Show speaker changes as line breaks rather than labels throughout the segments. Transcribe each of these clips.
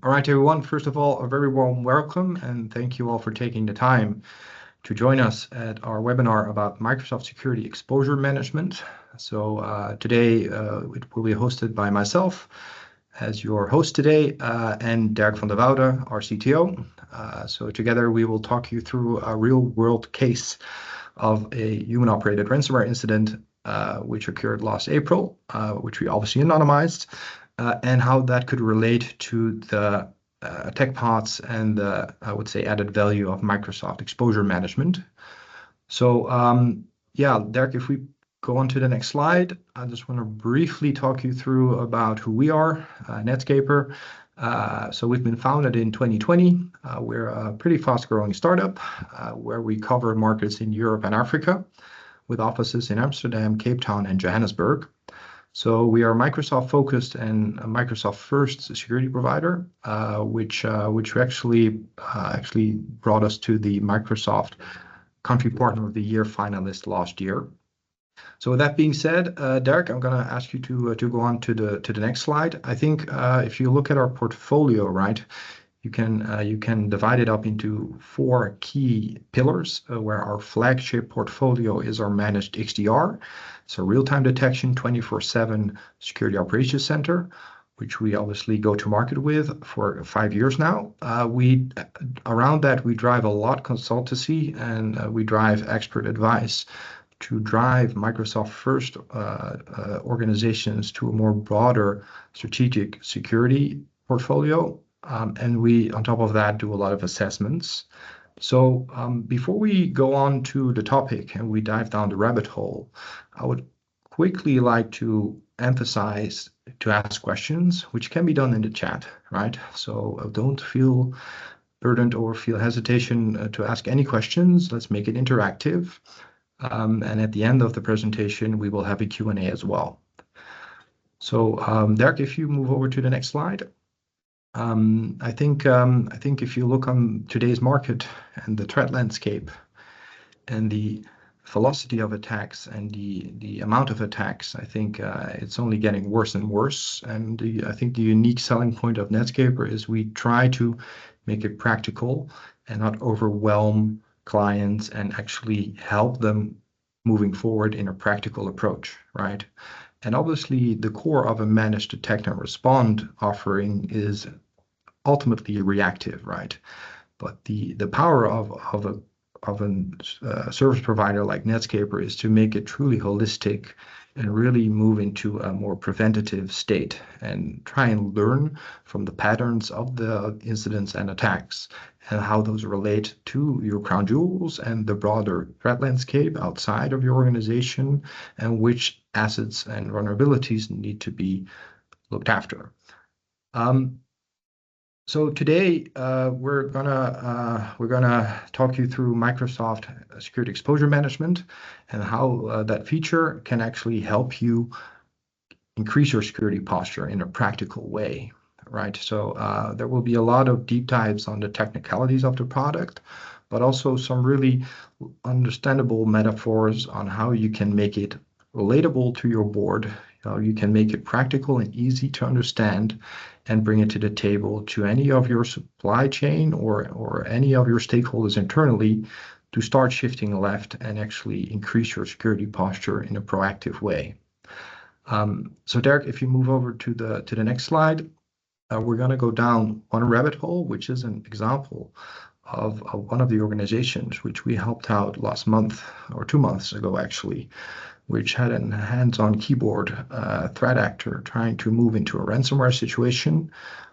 All right, everyone. First of all, a very warm welcome and thank you all for taking the time to join us at our webinar about Microsoft Security Exposure Management. So today it will be hosted by myself as your host today and Dirk van der Woude, our CTO. So together we will talk you through a real-world case of a human-operated ransomware incident which occurred last April, which we obviously anonymized. And how that could relate to the attack paths and the, I would say, added value of Microsoft exposure management. So yeah, Dirk, if we go on to the next slide, I just want to briefly talk you through about who we are, Nedscaper. So we've been founded in 2020. We're a pretty fast-growing startup where we cover markets in Europe and Africa with offices in Amsterdam, Cape Town, and Johannesburg. So we are Microsoft focused and a Microsoft first security provider, which actually brought us to the Microsoft Country Partner of the Year finalist last year. So with that being said, Dirk, I'm going to ask you to go on to the next slide. I think if you look at our portfolio, right, you can divide it up into 4 key pillars where our flagship portfolio is our managed XDR. So real-time detection 24/7 security operations center, which we obviously go to market with for 5 years now. Around that, we drive a lot consultancy and we drive expert advice to drive Microsoft first organizations to a more broader strategic security portfolio. And we, on top of that, do a lot of assessments. So before we go on to the topic and we dive down the rabbit hole, I would quickly like to emphasize to ask questions, which can be done in the chat, right? So don't feel burdened or feel hesitation to ask any questions. Let's make it interactive. And at the end of the presentation, we will have a Q&A as well. So Dirk, if you move over to the next slide. I think if you look on today's market and the threat landscape and the velocity of attacks and the amount of attacks, I think it's only getting worse and worse. And I think the unique selling point of Nedscaper is we try to make it practical and not overwhelm clients and actually help them moving forward in a practical approach, right? And obviously the core of a managed detect and respond offering is ultimately reactive, right? But the power of a service provider like Nedscaper is to make it truly holistic and really move into a more preventative state and try and learn from the patterns of the incidents and attacks and how those relate to your crown jewels and the broader threat landscape outside of your organization and which assets and vulnerabilities need to be looked after. So today we're gonna talk you through Microsoft Security Exposure Management and how that feature can actually help you increase your security posture in a practical way, right? So there will be a lot of deep dives on the technicalities of the product, but also some really understandable metaphors on how you can make it relatable to your board. You can make it practical and easy to understand and bring it to the table to any of your supply chain or any of your stakeholders internally to start shifting left and actually increase your security posture in a proactive way. So Derek, if you move over to the next slide, we're going to go down one rabbit hole, which is an example of one of the organizations which we helped out last month or 2 months ago, actually, which had a hands-on keyboard threat actor trying to move into a ransomware situation,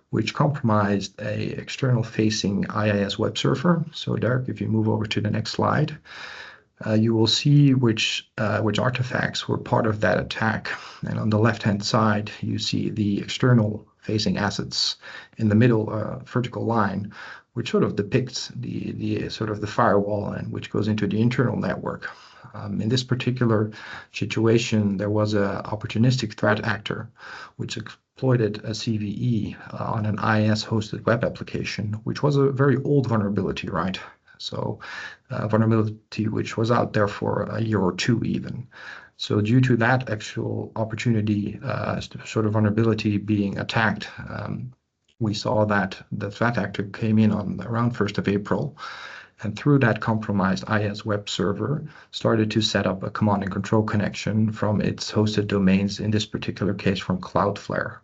which compromised a external-facing IIS web server. So Derek, if you move over to the next slide, you will see which artifacts were part of that attack. And on the left-hand side, you see the external-facing assets in the middle vertical line, which sort of depicts the sort of the firewall and which goes into the internal network. In this particular situation, there was an opportunistic threat actor which exploited a CVE on an IIS-hosted web application, which was a very old vulnerability, right? So vulnerability which was out there for a year or 2 even. So due to that actual opportunity, sort of vulnerability being attacked, we saw that the threat actor came in on around 1st of April, and through that compromised IS web server, started to set up a command and control connection from its hosted domains, in this particular case from Cloudflare.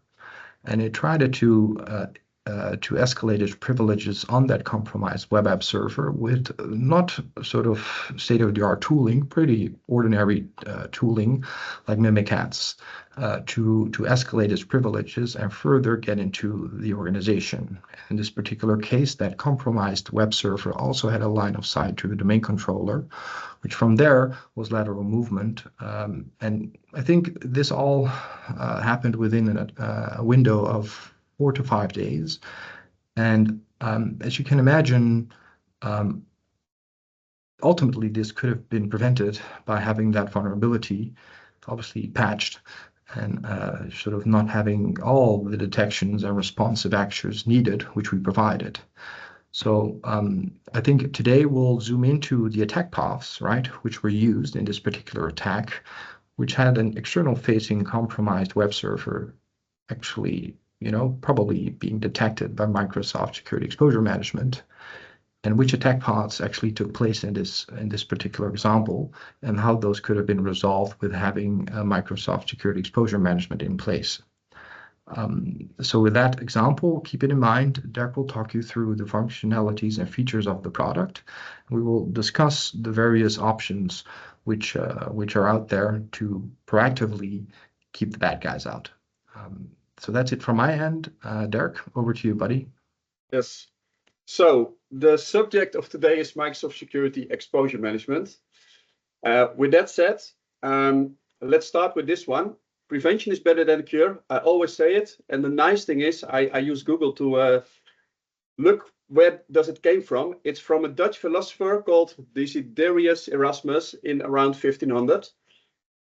And it tried to escalate its privileges on that compromised web app server with not sort of state-of-the-art tooling, pretty ordinary tooling like Mimikatz, to escalate its privileges and further get into the organization. In this particular case, that compromised web server also had a line of sight to the domain controller, which from there was lateral movement. And I think this all happened within a window of 4 to 5 days. And as you can imagine, ultimately this could have been prevented by having that vulnerability obviously patched and sort of not having all the detections and responsive actions needed, which we provided. So I think today we'll zoom into the attack paths, right, which were used in this particular attack, which had an external facing compromised web server actually, probably being detected by Microsoft Security Exposure Management, and which attack paths actually took place in this particular example, and how those could have been resolved with having Microsoft Security Exposure Management in place. So with that example, keep it in mind, Dirk will talk you through the functionalities and features of the product. We will discuss the various options which are out there to proactively keep the bad guys out. So that's it from my end. Dirk, over to you, buddy.
Yes. So the subject of today is Microsoft Security Exposure Management. With that said, let's start with this one. Prevention is better than cure. I always say it. And the nice thing is I use Google to look where does it came from. It's from a Dutch philosopher called Desiderius Erasmus in around 1500.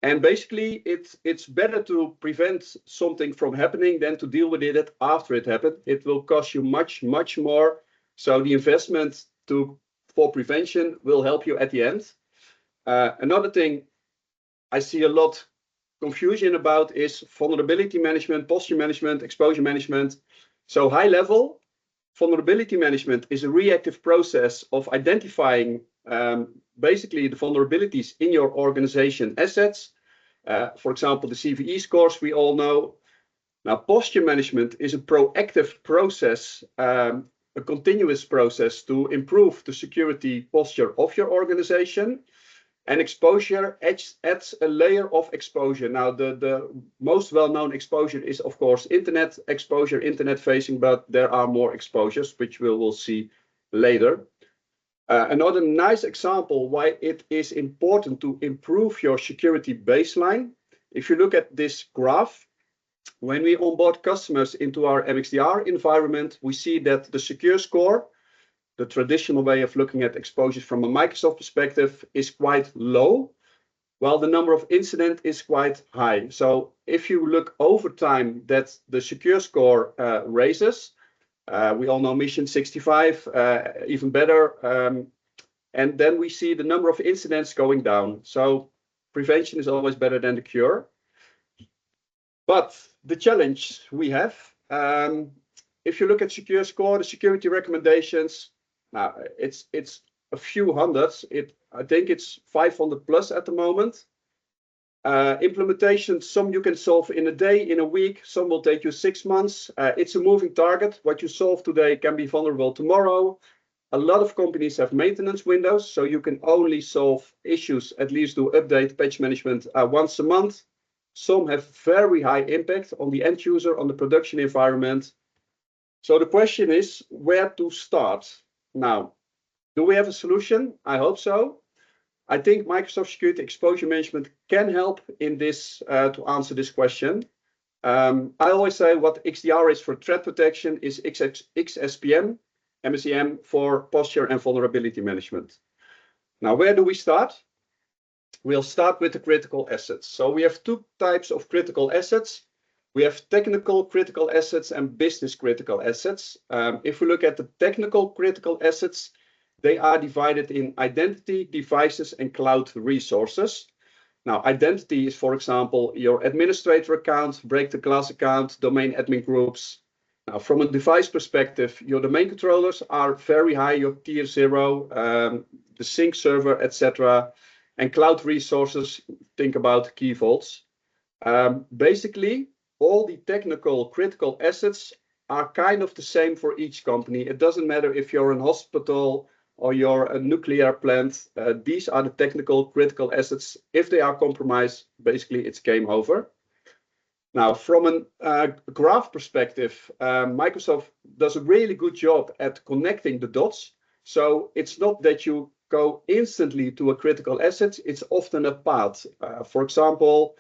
And basically, it's better to prevent something from happening than to deal with it after it happened. It will cost you much, much more. So the investment for prevention will help you at the end. Another thing I see a lot confusion about is vulnerability management, posture management, exposure management. So high level, vulnerability management is a reactive process of identifying basically the vulnerabilities in your organization assets. For example, the CVE scores we all know. Now, posture management is a proactive process, a continuous process to improve the security posture of your organization. And exposure adds a layer of exposure. Now, the most well-known exposure is, of course, internet exposure, internet facing, but there are more exposures, which we will see later. Another nice example why it is important to improve your security baseline. If you look at this graph, when we onboard customers into our MXDR environment, we see that the secure score, the traditional way of looking at exposures from a Microsoft perspective, is quite low, while the number of incidents is quite high. So if you look over time that the secure score raises, we all know mission 65, even better. And then we see the number of incidents going down. So prevention is always better than the cure. But the challenge we have, if you look at secure score, the security recommendations, now it's a few hundreds. I think it's 500 plus at the moment. Implementation, some you can solve in a day, in a week, some will take you 6 months. It's a moving target. What you solve today can be vulnerable tomorrow. A lot of companies have maintenance windows, so you can only solve issues, at least do update patch management once a month. Some have very high impact on the end user, on the production environment. So the question is where to start. Now, do we have a solution? I hope so. I think Microsoft Security Exposure Management can help in this to answer this question. I always say what XDR is for threat protection is XSPM, MSEM for posture and vulnerability management. Now, where do we start? We'll start with the critical assets. So we have two types of critical assets. We have technical critical assets and business critical assets. If we look at the technical critical assets, they are divided in identity, devices, and cloud resources. Now, identity is, for example, your administrator account, break the glass account, domain admin groups. Now, from a device perspective, your domain controllers are very high, your tier 0, the sync server, etc. And cloud resources, think about key vaults. Basically, all the technical critical assets are kind of the same for each company. It doesn't matter if you're a hospital or you're a nuclear plant. These are the technical critical assets. If they are compromised, basically it's game over. Now, from a graph perspective, Microsoft does a really good job at connecting the dots. So it's not that you go instantly to a critical asset, it's often a path. For example,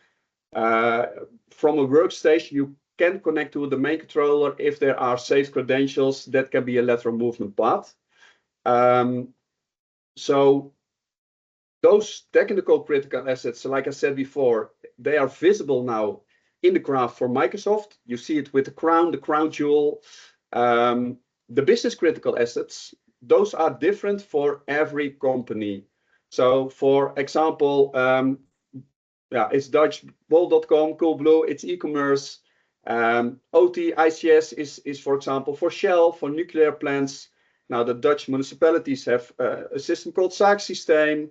from a workstation, you can connect to the domain controller if there are safe credentials. That can be a lateral movement path. So those technical critical assets, like I said before, they are visible now in the graph for Microsoft. You see it with the crown jewel. The business critical assets, those are different for every company. So for example, it's Dutch bol.com, Coolblue, it's e-commerce. OT, ICS is, for example, for Shell, for nuclear plants. Now, the Dutch municipalities have a system called Zaaksysteem.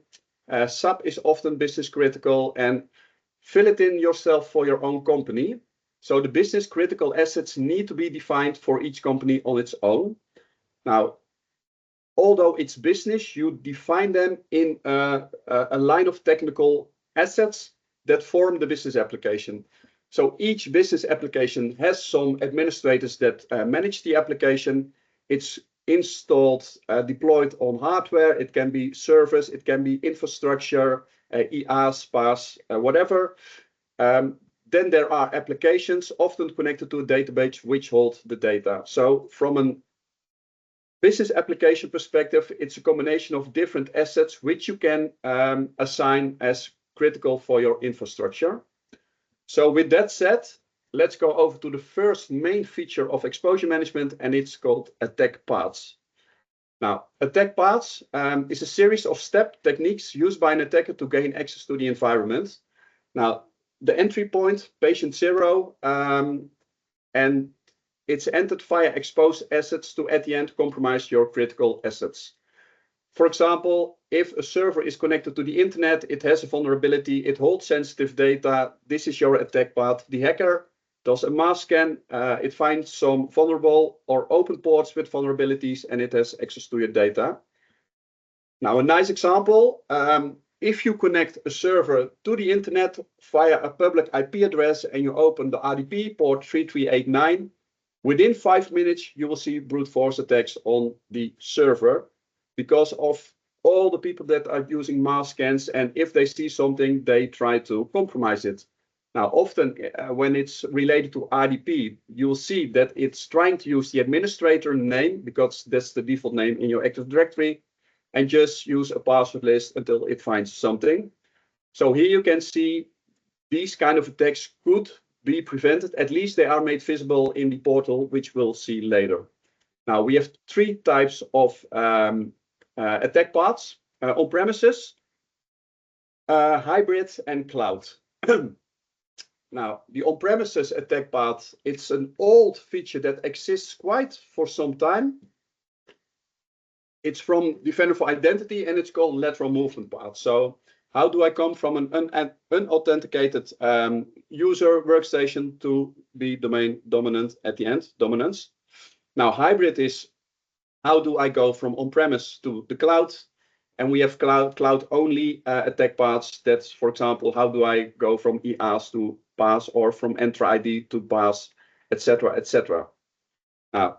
SAP is often business critical, and fill it in yourself for your own company. So the business critical assets need to be defined for each company on its own. Now, although it's business, you define them in a line of technical assets that form the business application. So each business application has some administrators that manage the application. It's installed, deployed on hardware. It can be servers, it can be infrastructure, IaaS, PaaS, whatever. Then there are applications often connected to a database which hold the data. So from a business application perspective, it's a combination of different assets which you can assign as critical for your infrastructure. So with that said, let's go over to the first main feature of exposure management, and it's called attack paths. Now, attack paths is a series of step techniques used by an attacker to gain access to the environment. Now, the entry point, patient 0, and it's entered via exposed assets to, at the end, compromise your critical assets. For example, if a server is connected to the internet, it has a vulnerability, it holds sensitive data, this is your attack path. The hacker does a mass scan, it finds some vulnerable or open ports with vulnerabilities, and it has access to your data. Now, a nice example, if you connect a server to the internet via a public IP address and you open the RDP port 3389, within 5 minutes, you will see brute force attacks on the server because of all the people that are using mass scans, and if they see something, they try to compromise it. Now, often when it's related to RDP, you'll see that it's trying to use the administrator name because that's the default name in your Active Directory, and just use a password list until it finds something. So here you can see these kind of attacks could be prevented. At least they are made visible in the portal, which we'll see later. Now, we have 3 types of attack paths: on-premises, hybrid, and cloud. Now, the on-premises attack path, it's an old feature that exists quite for some time. It's from Defender for Identity, and it's called lateral movement path. So how do I come from an unauthenticated user workstation to be domain dominant at the end, dominance? Now, hybrid is how do I go from on-premise to the cloud? And we have cloud-only attack paths. That's, for example, how do I go from IaaS to PaaS, or from Entra ID to PaaS, etc., etc.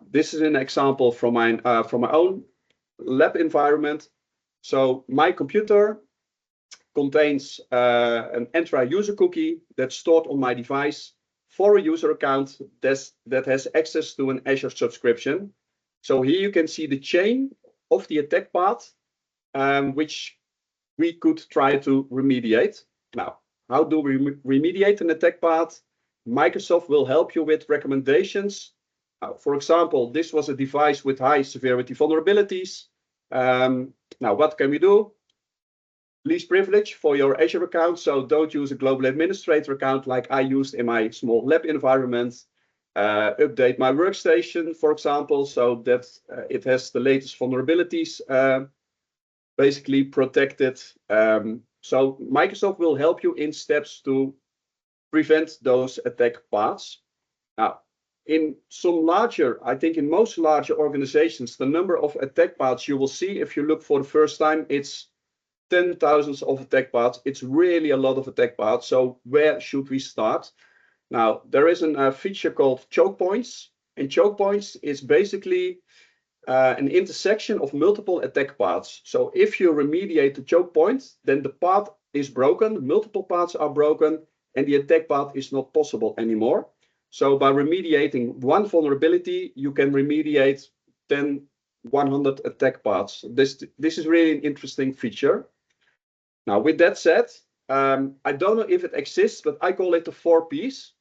This is an example from my own lab environment. So my computer contains an Entra user cookie that's stored on my device for a user account that has access to an Azure subscription. So here you can see the chain of the attack path, which we could try to remediate. Now, how do we remediate an attack path? Microsoft will help you with recommendations. For example, this was a device with high severity vulnerabilities. Now, what can we do? Least privilege for your Azure account. So don't use a global administrator account like I used in my small lab environment. update my workstation, for example, so that it has the latest vulnerabilities basically protected. So Microsoft will help you in steps to prevent those attack paths. Now, in some larger, I think in most larger organizations, the number of attack paths you will see, if you look for the first time, it's 10,000s of attack paths. It's really a lot of attack paths. So where should we start? Now, there is a feature called choke points, and choke points is basically an intersection of multiple attack paths. So if you remediate the choke point, then the path is broken, multiple paths are broken, and the attack path is not possible anymore. So by remediating one vulnerability, you can remediate 10, 100 attack paths. This is really an interesting feature. Now, with that said, I don't know if it exists, but I call it the 4Ps.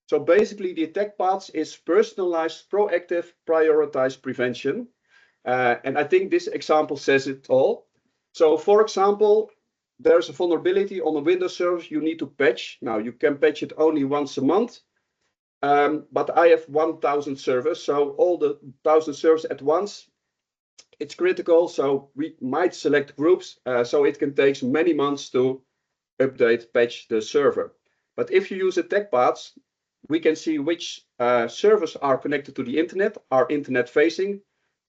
So basically, the attack paths is personalized, proactive, prioritized prevention. And I think this example says it all. So for example, there's a vulnerability on a Windows server you need to patch. Now, you can patch it only once a month. But I have 1,000 servers, so all the 1,000 servers at once, it's critical. So we might select groups, so it can take many months to update, patch the server. But if you use attack paths, we can see which servers are connected to the internet, are internet facing,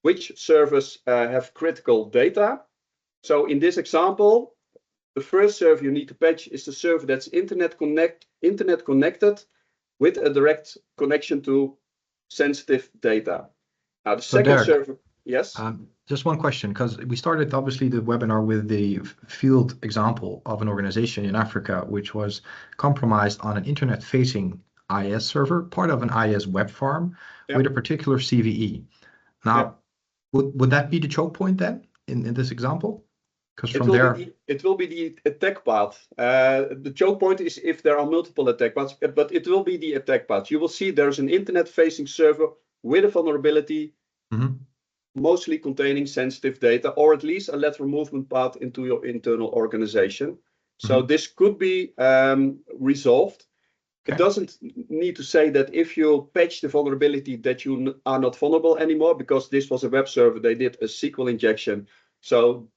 which servers have critical data. So in this example, the first server you need to patch is the server that's internet connected with a direct connection to sensitive data. Now the second server, yes?
Just one question, because we started obviously the webinar with the field example of an organization in Africa, which was compromised on an internet-facing IS server, part of an IS web farm with a particular CVE. Now, would that be the choke point then in this example? Because from there,
it will be the attack path. The choke point is if there are multiple attack paths, but it will be the attack path. You will see there's an internet-facing server with a vulnerability, mostly containing sensitive data, or at least a lateral movement path into your internal organization. So this could be resolved. It doesn't need to say that if you patch the vulnerability that you are not vulnerable anymore, because this was a web server, they did a SQL injection. So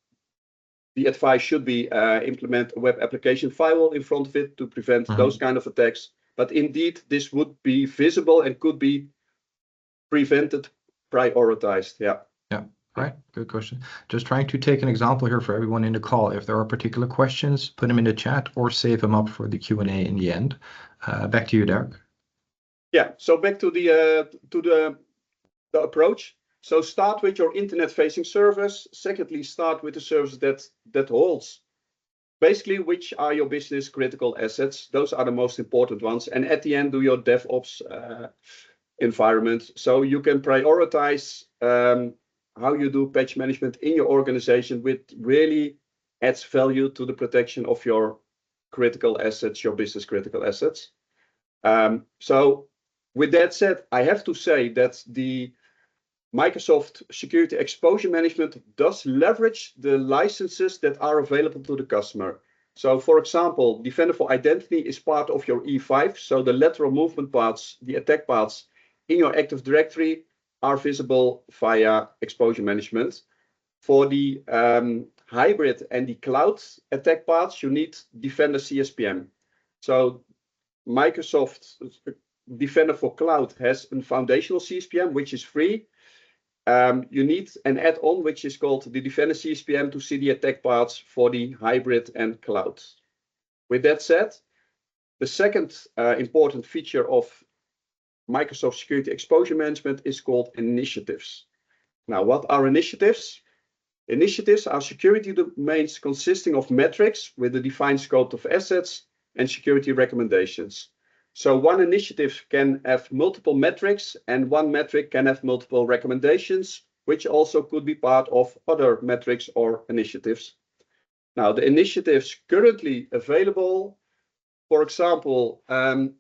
the advice should be implement a web application firewall in front of it to prevent those kind of attacks. But indeed, this would be visible and could be prevented, prioritized. Yeah.
Right. Good question. Just trying to take an example here for everyone in the call. If there are particular questions, put them in the chat or save them up for the Q&A in the end. Back to you, Derek.
Yeah. So back to the approach. So start with your internet-facing servers. Secondly, start with the servers that holds basically which are your business critical assets. Those are the most important ones. And at the end, do your DevOps environment. So you can prioritize how you do patch management in your organization, which really adds value to the protection of your critical assets, your business critical assets. So with that said, I have to say that the Microsoft Security Exposure Management does leverage the licenses that are available to the customer. So for example, Defender for Identity is part of your E5. So the lateral movement paths, the attack paths in your Active Directory are visible via exposure management. For the hybrid and the cloud attack paths, you need Defender CSPM. So Microsoft Defender for Cloud has a foundational CSPM, which is free. You need an add-on, which is called the Defender CSPM, to see the attack paths for the hybrid and cloud. With that said, the second important feature of Microsoft Security Exposure Management is called initiatives. Now, what are initiatives? Initiatives are security domains consisting of metrics with a defined scope of assets and security recommendations. So one initiative can have multiple metrics, and one metric can have multiple recommendations, which also could be part of other metrics or initiatives. Now, the initiatives currently available, for example,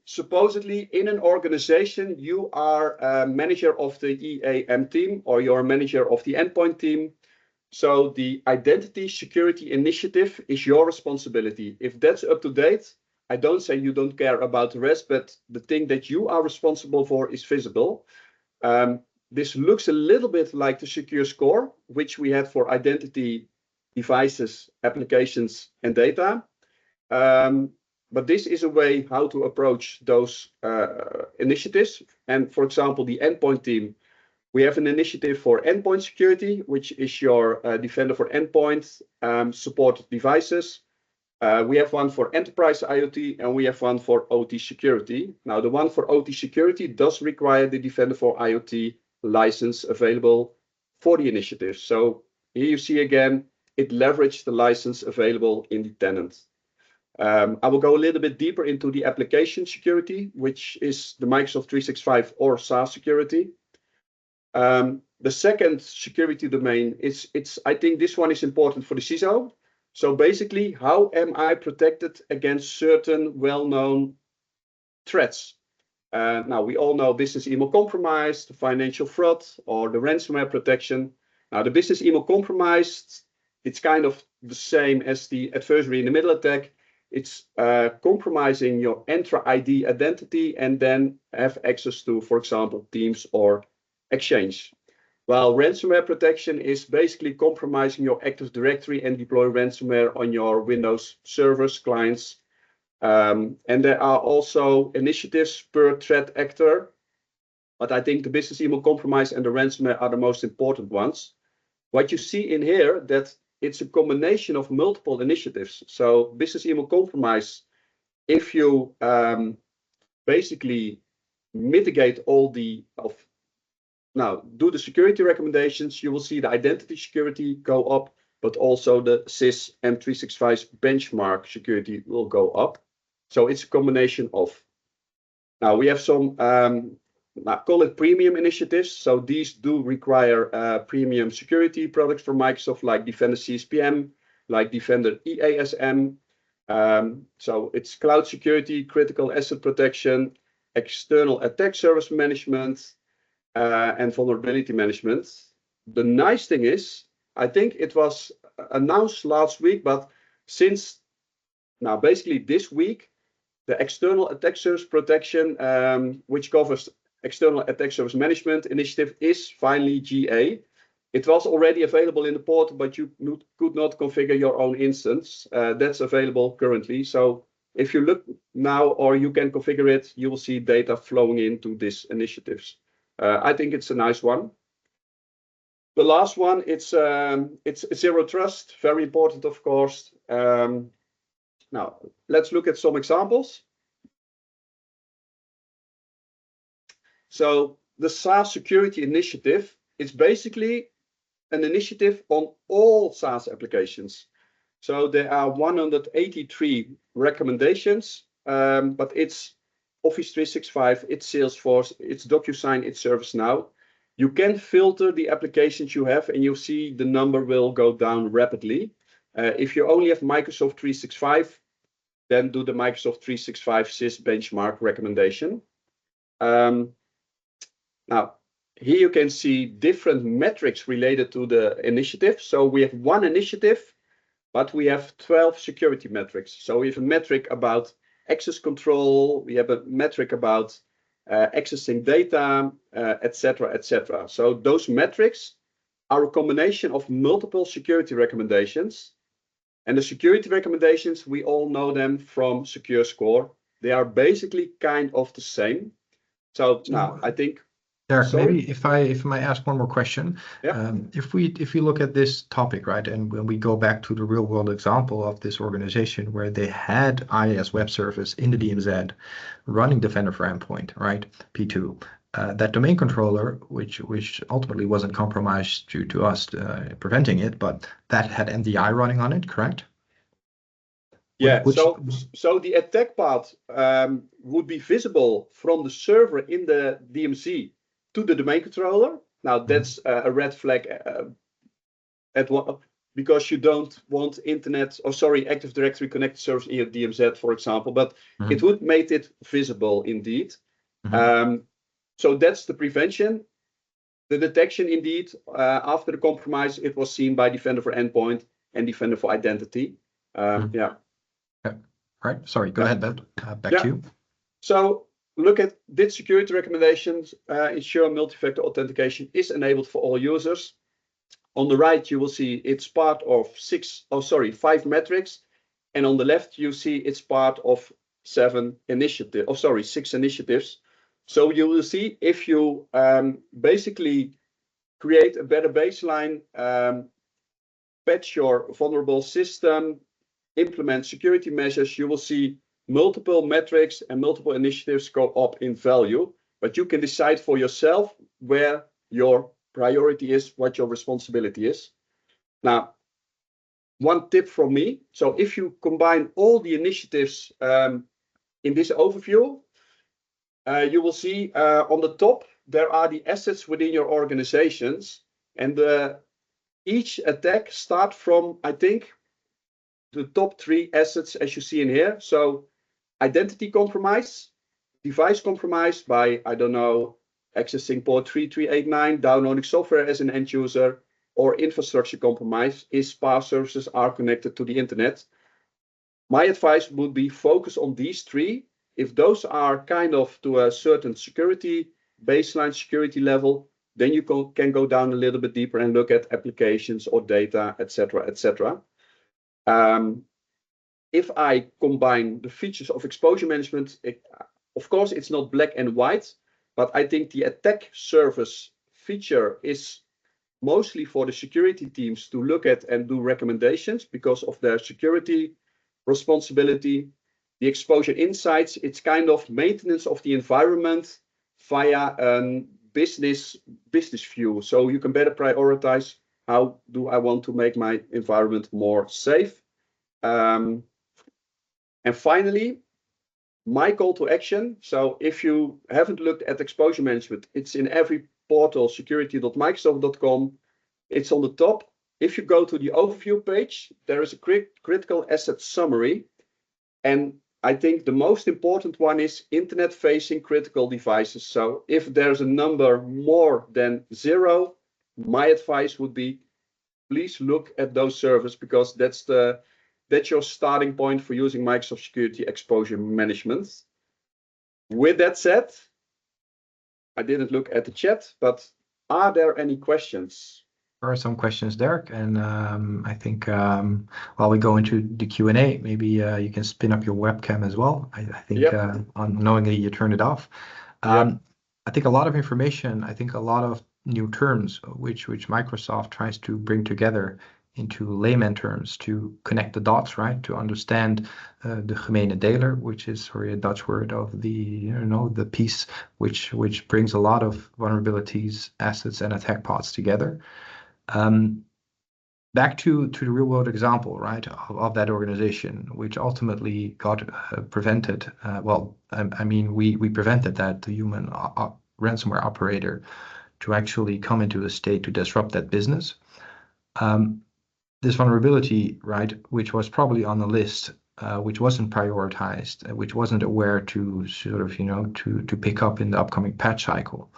supposedly in an organization, you are a manager of the EAM team, or you're a manager of the endpoint team. So the identity security initiative is your responsibility. If that's up to date, I don't say you don't care about the rest, but the thing that you are responsible for is visible. This looks a little bit like the secure score, which we had for identity, devices, applications, and data. But this is a way how to approach those initiatives. And for example, the endpoint team, we have an initiative for endpoint security, which is your defender for endpoint supported devices. We have one for enterprise IoT, and we have one for OT security. Now, the one for OT security does require the defender for IoT license available for the initiative. So here you see again, it leveraged the license available in the tenant. I will go a little bit deeper into the application security, which is the Microsoft 365 or SaaS security. The second security domain is, I think this one is important for the CISO. So basically, how am I protected against certain well-known threats? Now, we all know business email compromise, the financial fraud, or the ransomware protection. Now, the business email compromise, it's kind of the same as the adversary in the middle attack. It's compromising your Entra ID identity and then have access to, for example, Teams or Exchange. While ransomware protection is basically compromising your Active Directory and deploy ransomware on your Windows servers, clients. And there are also initiatives per threat actor. But I think the business email compromise and the ransomware are the most important ones. What you see in here, that it's a combination of multiple initiatives. So business email compromise, if you basically mitigate all now, do the security recommendations, you will see the identity security go up, but also the SIS M365 benchmark security will go up. So it's a combination of. Now, we have some, call it premium initiatives. So these do require premium security products from Microsoft, like Defender CSPM, like Defender EASM. So it's cloud security, critical asset protection, external attack surface management, and vulnerability management. The nice thing is, I think it was announced last week, but since now basically this week, the external attack surface protection, which covers external attack surface management initiative, is finally GA. It was already available in the portal, but you could not configure your own instance. That's available currently. So if you look now, or you can configure it, you will see data flowing into these initiatives. I think it's a nice one. The last one, it's zero trust, very important, of course. Now, let's look at some examples. So the SaaS security initiative is basically an initiative on all SaaS applications. So there are 183 recommendations, but it's Office 365, it's Salesforce, it's DocuSign, it's ServiceNow. You can filter the applications you have, and you'll see the number will go down rapidly. If you only have Microsoft 365, then do the Microsoft 365 SIS benchmark recommendation. Now, here you can see different metrics related to the initiative. So we have one initiative, but we have 12 security metrics. So we have a metric about access control, we have a metric about accessing data, etc., etc. So those metrics are a combination of multiple security recommendations. And the security recommendations, we all know them from Secure Score. They are basically kind of the same. So now I think,
Derek, maybe if I might ask one more question.
Yeah.
If we look at this topic, right, and when we go back to the real world example of this organization where they had IaaS web service in the DMZ running Defender for Endpoint, right, P2, that domain controller, which ultimately wasn't compromised due to us preventing it, but that had MDI running on it, correct?
Yeah, so the attack path would be visible from the server in the DMZ to the domain controller. Now that's a red flag because you don't want Active Directory connected servers in your DMZ, for example, but it would make it visible indeed. So that's the prevention. The detection indeed, after the compromise, it was seen by Defender for Endpoint and Defender for Identity. Yeah.
Right. Sorry, go ahead, Ben. Back to you.
So look at did security recommendations ensure multi-factor authentication is enabled for all users. On the right, you will see it's part of 5 metrics. And on the left, you see it's part of 6 initiatives. So you will see if you basically create a better baseline, patch your vulnerable system, implement security measures, you will see multiple metrics and multiple initiatives go up in value. But you can decide for yourself where your priority is, what your responsibility is. Now, one tip from me. So if you combine all the initiatives in this overview, you will see on the top, there are the assets within your organizations. And each attack starts from, I think, the top 3 assets as you see in here. So identity compromise, device compromise by, I don't know, accessing port 3389, downloading software as an end user, or infrastructure compromise is PaaS services are connected to the internet. My advice would be focus on these 3. If those are kind of to a certain security, baseline security level, then you can go down a little bit deeper and look at applications or data, etc., etc. If I combine the features of exposure management, of course, it's not black and white, but I think the attack surface feature is mostly for the security teams to look at and do recommendations because of their security responsibility. The exposure insights, it's kind of maintenance of the environment via a business view. So you can better prioritize how do I want to make my environment more safe. And finally, my call to action. So if you haven't looked at exposure management, it's in every portal, security.microsoft.com. It's on the top. If you go to the overview page, there is a critical asset summary. And I think the most important one is internet-facing critical devices. So if there's a number more than 0, my advice would be, please look at those servers because that's your starting point for using Microsoft Security Exposure Management. With that said, I didn't look at the chat, but are there any questions?
There are some questions, Derek, and I think while we go into the Q&A, maybe you can spin up your webcam as well. I think unknowingly you turned it off. I think a lot of information, I think a lot of new terms which Microsoft tries to bring together into layman terms to connect the dots, right? To understand the gemene deler, which is a Dutch word of the the piece which brings a lot of vulnerabilities, assets, and attack paths together. Back to the real world example, right, of that organization, which ultimately got prevented. We prevented that the human ransomware operator to actually come into a state to disrupt that business. This vulnerability, right, which was probably on the list, which wasn't prioritized, which wasn't aware to sort of, to pick up in the upcoming patch cycle.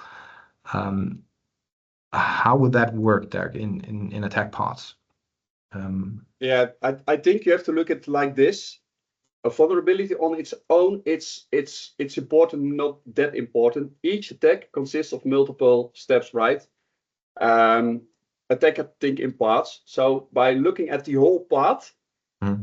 How would that work there in attack paths?
I think you have to look at it like this. A vulnerability on its own, it's important, not that important. Each attack consists of multiple steps, right? Attacker think in parts. So by looking at the whole path,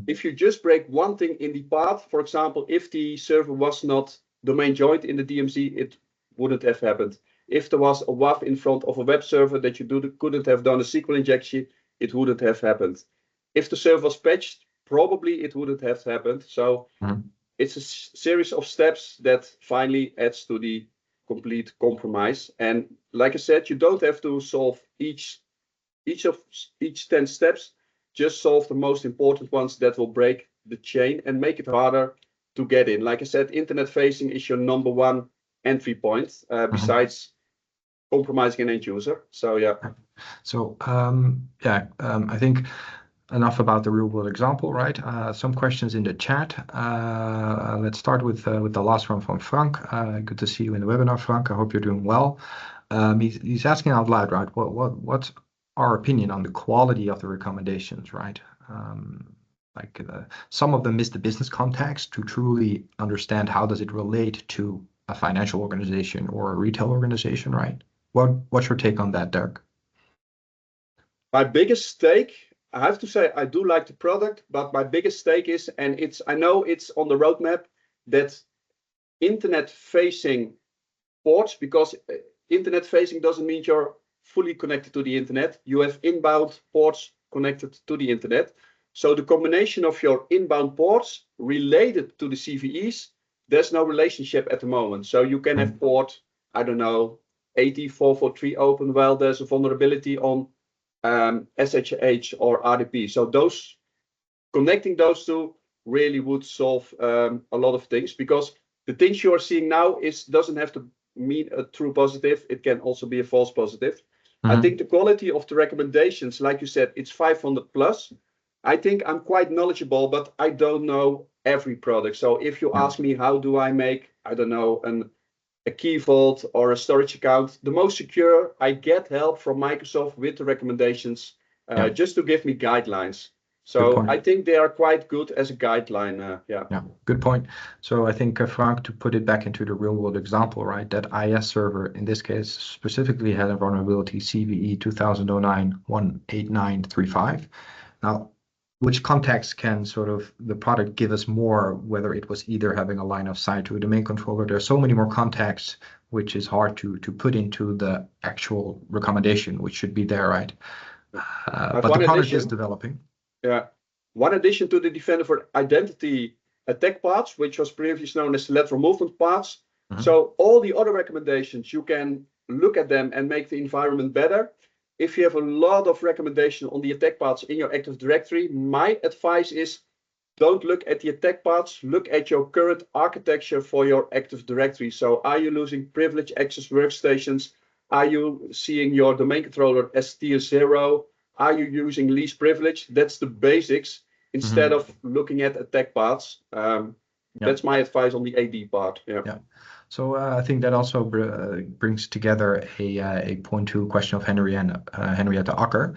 if you just break one thing in the path, for example, if the server was not domain joined in the DMZ, it wouldn't have happened. If there was a WAF in front of a web server that you couldn't have done a SQL injection, it wouldn't have happened. If the server was patched, probably it wouldn't have happened. So it's a series of steps that finally adds to the complete compromise. And like I said, you don't have to solve each 10 steps, just solve the most important ones that will break the chain and make it harder to get in. Like I said, internet facing is your number 1 entry point, besides compromising an end user. So
I think enough about the real world example, right? Some questions in the chat. Let's start with the last one from Frank. Good to see you in the webinar, Frank. I hope you're doing well. He's asking out loud, right? What's our opinion on the quality of the recommendations, right? Like some of them miss the business context to truly understand how does it relate to a financial organization or a retail organization, right? What's your take on that, Dirk?
My biggest stake, I have to say, I do like the product, but my biggest stake is, and I know it's on the roadmap, that internet facing ports, because internet facing doesn't mean you're fully connected to the internet. You have inbound ports connected to the internet. So the combination of your inbound ports related to the CVEs, there's no relationship at the moment. So you can have port, I don't know, 8443 open while there's a vulnerability on SSH or RDP. So those connecting those two really would solve a lot of things, because the things you are seeing now doesn't have to mean a true positive. It can also be a false positive. I think the quality of the recommendations, like you said, it's 500 plus. I think I'm quite knowledgeable, but I don't know every product. So if you ask me, how do I make, I don't know, a key vault or a storage account the most secure, I get help from Microsoft with the recommendations, just to give me guidelines. So I think they are quite good as a guideline. Yeah,
good point. So I think, Frank, to put it back into the real world example, right, that IS server in this case specifically had a vulnerability CVE 2009-18935. Now, which context can sort of the product give us more, whether it was either having a line of sight to a domain controller? There's so many more contexts, which is hard to put into the actual recommendation, which should be there, right? But the product is developing.
Yeah. One addition to the Defender for Identity attack paths, which was previously known as lateral movement paths. So all the other recommendations, you can look at them and make the environment better. If you have a lot of recommendation on the attack paths in your Active Directory, my advice is don't look at the attack paths, look at your current architecture for your Active Directory. So are you losing privileged access workstations? Are you seeing your domain controller as tier 0? Are you using least privilege? That's the basics, instead of looking at attack paths. That's my advice on the AD part. Yeah.
So I think that also brings together a point to a question of Henrietta Acker.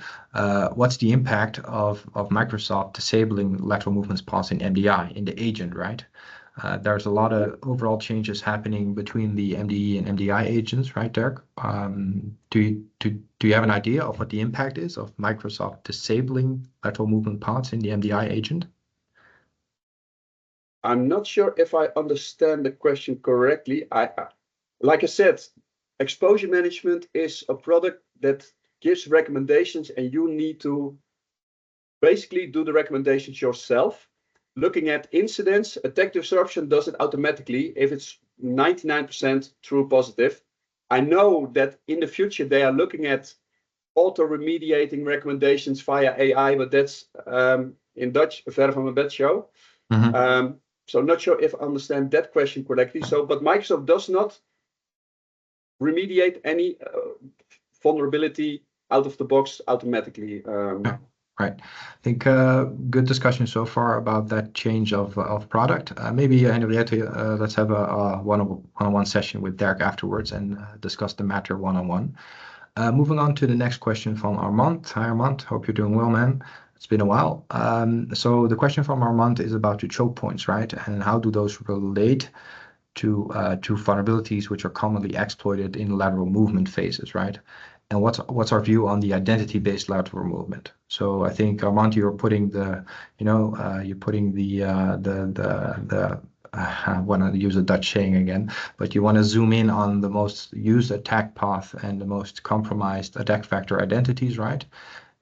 What's the impact of Microsoft disabling lateral movements paths in MDI, in the agent, right? There's a lot of overall changes happening between the MDE and MDI agents, right, Dirk? Do you have an idea of what the impact is of Microsoft disabling lateral movement paths in the MDI agent?
I'm not sure if I understand the question correctly. Like I said, exposure management is a product that gives recommendations, and you need to basically do the recommendations yourself. Looking at incidents, attack disruption does it automatically if it's 99% true positive. I know that in the future they are looking at auto-remediating recommendations via AI, but that's in Dutch, ver van mijn bed show. So not sure if I understand that question correctly. But Microsoft does not remediate any vulnerability out of the box automatically.
Right. I think good discussion so far about that change of product. Maybe Henriette, let's have a one-on-one session with Dirk afterwards and discuss the matter one-on-one. Moving on to the next question from Armand. Hi, Armand. Hope you're doing well, man. It's been a while. So the question from Armand is about the choke points, right? And how do those relate to vulnerabilities which are commonly exploited in lateral movement phases, right? And what's our view on the identity-based lateral movement? So I think, Armand, you're putting I want to use a Dutch saying again, but you want to zoom in on the most used attack path and the most compromised attack vector identities, right?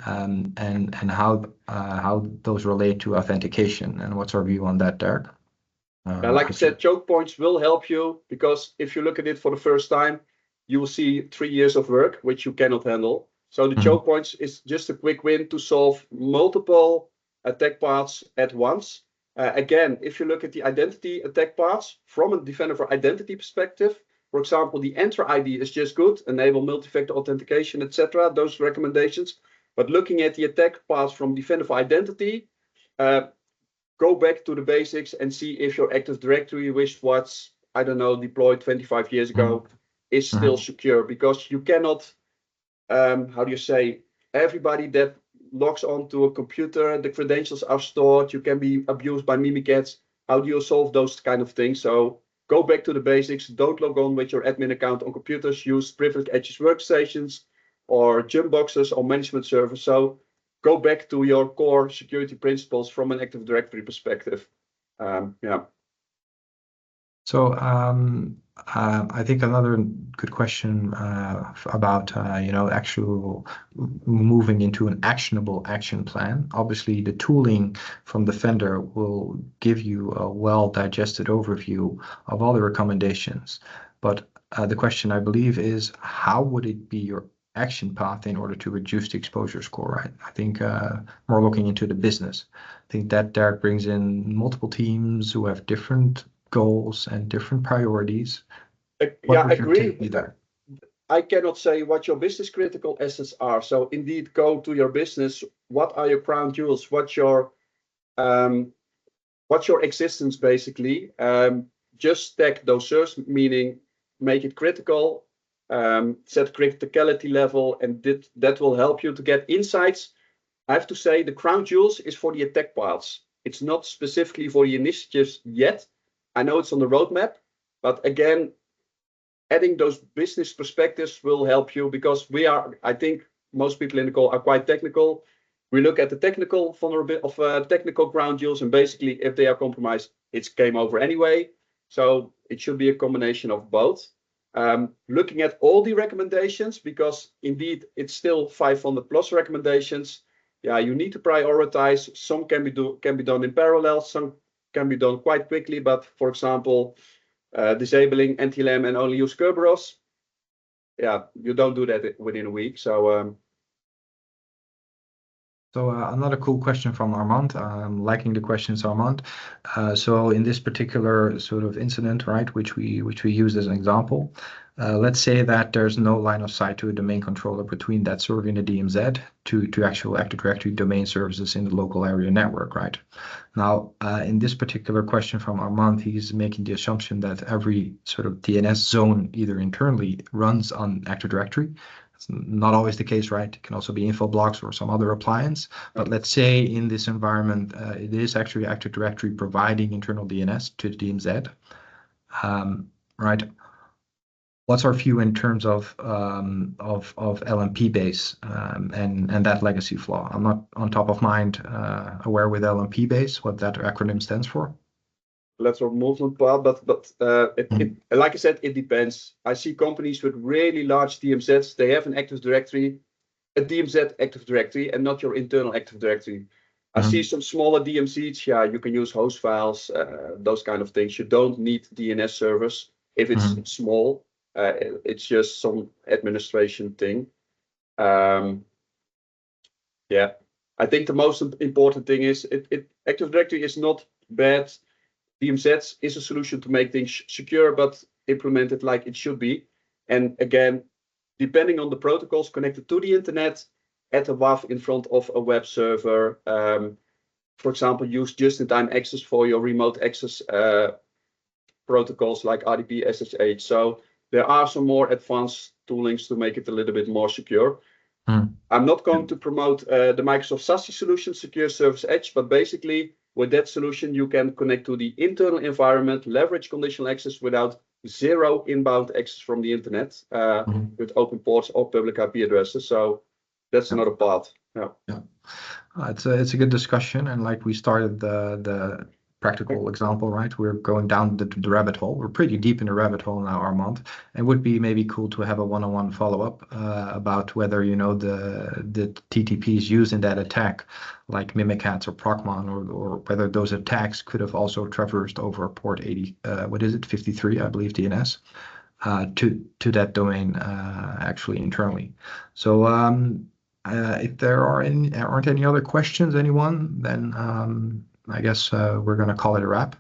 And how those relate to authentication, and what's our view on that, Dirk?
Like I said, choke points will help you, because if you look at it for the first time, you will see 3 years of work, which you cannot handle. So the choke points is just a quick win to solve multiple attack paths at once. Again, if you look at the identity attack paths from a Defender for Identity perspective, for example, the enter ID is just good, enable multi-factor authentication, etc. Those recommendations. But looking at the attack paths from Defender for Identity, go back to the basics and see if your Active Directory, which was, I don't know, deployed 25 years ago, is still secure, because you cannot, how do you say, everybody that logs onto a computer, the credentials are stored, you can be abused by mimikatz. How do you solve those kind of things? So go back to the basics. Don't log on with your admin account on computers. Use privileged access workstations or jump boxes or management servers. So go back to your core security principles from an Active Directory perspective. Yeah.
So I think another good question about actual moving into an actionable action plan. Obviously, the tooling from the vendor will give you a well-digested overview of all the recommendations. But the question, I believe, is how would it be your action path in order to reduce the exposure score, right? I think more looking into the business. I think that Derek brings in multiple teams who have different goals and different priorities. What
Yeah,
would your take
agree.
be there?
I cannot say what your business critical assets are. So indeed, go to your business. What are your crown jewels? What's your existence basically? Just stack those serves, meaning make it critical, set criticality level, and that will help you to get insights. I have to say the crown jewels is for the attack piles. It's not specifically for the initiatives yet. I know it's on the roadmap, but again, adding those business perspectives will help you because I think most people in the call are quite technical. We look at the technical vulnerability of technical ground jewels, and basically, if they are compromised, it's game over anyway. So it should be a combination of both. Looking at all the recommendations, because indeed it's still 500 plus recommendations. Yeah, you need to prioritize. Some can be done in parallel. Some can be done quite quickly. But for example, disabling anti-LAM and only use Kerberos. Yeah, you don't do that within a week. So
another cool question from Armand. I'm liking the questions, Armand. So in this particular sort of incident, right, which we use as an example, let's say that there's no line of sight to a domain controller between that serving the DMZ to actual Active Directory domain services in the local area network, right? Now, in this particular question from Armand, he's making the assumption that every sort of DNS zone, either internally, runs on Active Directory. It's not always the case, right? It can also be Infoblox or some other appliance. But let's say in this environment, it is actually Active Directory providing internal DNS to the DMZ, right? What's our view in terms of LMP base and that legacy flaw? I'm not on top of mind aware with LMP base what that acronym stands for.
lateral movement part, but like I said, it depends. I see companies with really large DMZs. They have an Active Directory, a DMZ Active Directory, and not your internal Active Directory. I see some smaller DMZs. Yeah, you can use host files, those kind of things. You don't need DNS servers if it's small. It's just some administration thing. Yeah, I think the most important thing is Active Directory is not bad. DMZ is a solution to make things secure, but implemented like it should be. And again, depending on the protocols connected to the internet, add a WAF in front of a web server. For example, use just-in-time access for your remote access protocols like RDP, SSH. So there are some more advanced toolings to make it a little bit more secure. I'm not going to promote the Microsoft SASE solution, Secure Service Edge, but basically with that solution, you can connect to the internal environment, leverage conditional access without zero inbound access from the internet with open ports or public IP addresses. So that's another part. Yeah.
It's a good discussion, and like we started the practical example, right? We're going down the rabbit hole. We're pretty deep in the rabbit hole now, Armand. It would be maybe cool to have a one-on-one follow-up about whether the TTPs used in that attack, like Mimikatz or Procmon, or whether those attacks could have also traversed over port 80. What is it? 53, I believe, DNS. To that domain actually internally. So if there aren't any other questions, anyone, then I guess we're going to call it a wrap.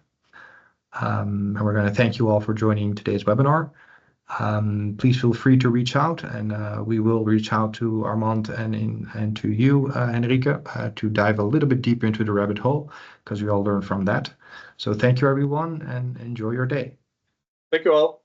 And we're going to thank you all for joining today's webinar. Please feel free to reach out, and we will reach out to Armand and to you, Henrike, to dive a little bit deeper into the rabbit hole, because we all learn from that. So thank you, everyone, and enjoy your day.
Thank you all.